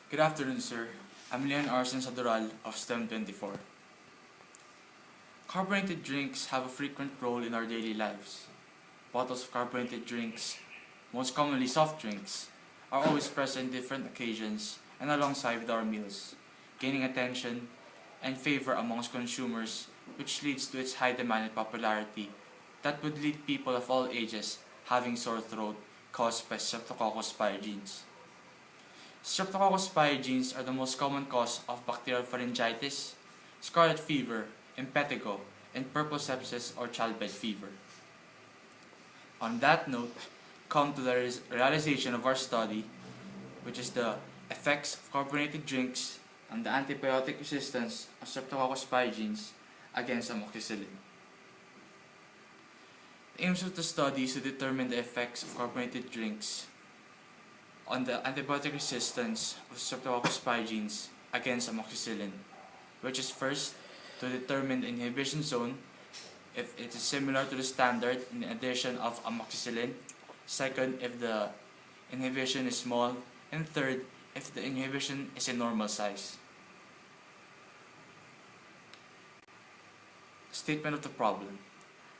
Good afternoon, sir. I'm Leon Arson Sadural of STEM 24. Carbonated drinks have a frequent role in our daily lives. Bottles of carbonated drinks, most commonly soft drinks, are always present in different occasions and alongside with our meals, gaining attention and favor amongst consumers, which leads to its high demand and popularity that would lead people of all ages having sore throat caused by Streptococcus pyogenes. Streptococcus pyogenes are the most common cause of bacterial pharyngitis, scarlet fever, impetigo, and purple sepsis or childbed fever. On that note, come to the realization of our study, which is the effects of carbonated drinks and the antibiotic resistance of Streptococcus pyogenes against amoxicillin. The aims of the study is to determine the effects of carbonated drinks on the antibiotic resistance of Streptococcus pyogenes against amoxicillin, which is first to determine the inhibition zone if it is similar to the standard in the addition of amoxicillin, second if the inhibition is small, and third if the inhibition is a normal size. Statement of the problem.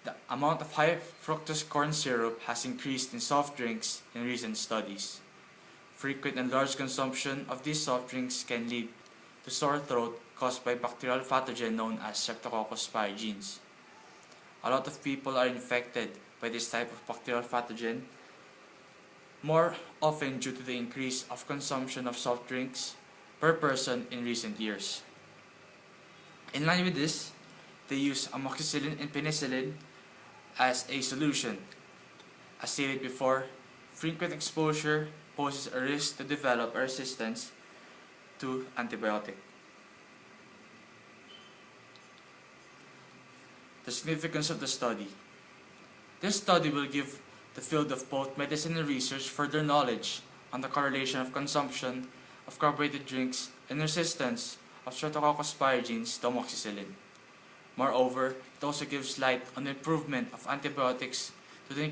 The amount of high fructose corn syrup has increased in soft drinks in recent studies. Frequent and large consumption of these soft drinks can lead to sore throat caused by bacterial pathogen known as Streptococcus pyogenes. A lot of people are infected by this type of bacterial pathogen, more often due to the increase of consumption of soft drinks per person in recent years. In line with this, they use amoxicillin and penicillin as a solution. As stated before, frequent exposure poses a risk to develop a resistance to antibiotic. The significance of the study. This study will give the field of both medicine and research further knowledge on the correlation of consumption of carbonated drinks and resistance of Streptococcus pyogenes to amoxicillin. Moreover, it also gives light on the improvement of antibiotics to the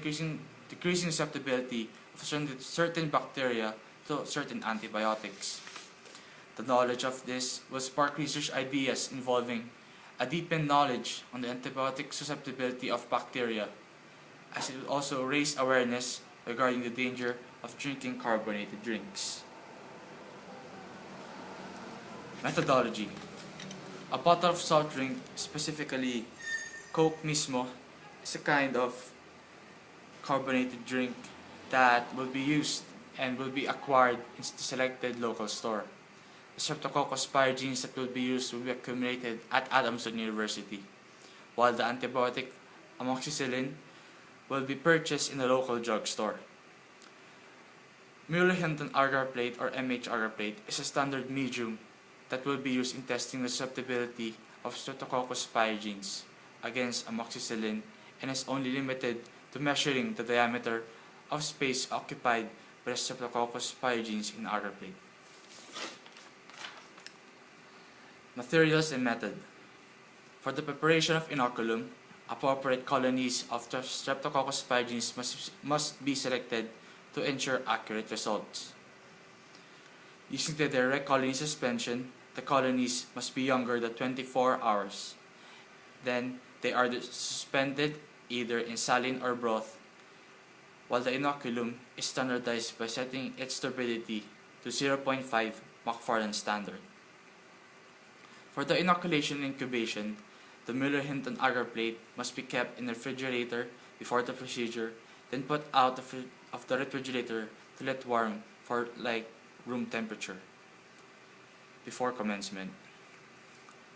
decreasing susceptibility of certain bacteria to certain antibiotics. The knowledge of this will spark research ideas involving a deepened knowledge on the antibiotic susceptibility of bacteria, as it will also raise awareness regarding the danger of drinking carbonated drinks. Methodology. A bottle of soft drink, specifically Coke mismo, is a kind of carbonated drink that will be used and will be acquired in the selected local store. The Streptococcus pyogenes that will be used will be accumulated at Adamson University, while the antibiotic amoxicillin will be purchased in a local drugstore. Mueller-Hinton agar plate or MH agar plate is a standard medium that will be used in testing the susceptibility of Streptococcus pyogenes against amoxicillin and is only limited to measuring the diameter of space occupied by the Streptococcus pyogenes in agar plate. Materials and method. For the preparation of inoculum, appropriate colonies of Streptococcus pyogenes must be selected to ensure accurate results. Using the direct colony suspension, the colonies must be younger than 24 hours. Then, they are suspended either in saline or broth, while the inoculum is standardized by setting its turbidity to 0.5 McFarland standard. For the inoculation and incubation, the Mueller-Hinton agar plate must be kept in the refrigerator before the procedure, then put out of the refrigerator to let warm for room temperature before commencement.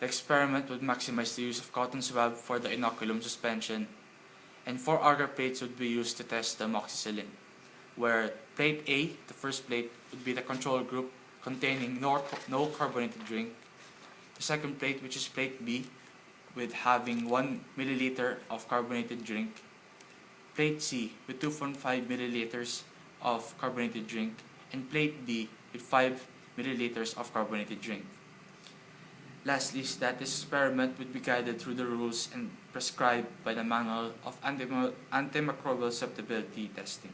The experiment would maximize the use of cotton swab for the inoculum suspension, and 4 agar plates would be used to test the amoxicillin, where plate A, the first plate, would be the control group containing no carbonated drink. The second plate, which is plate B, with having 1 milliliter of carbonated drink. Plate C with 2.5 milliliters of carbonated drink, and plate D with 5 milliliters of carbonated drink. Lastly, is that this experiment would be guided through the rules and prescribed by the Manual of Antimicrobial Susceptibility Testing.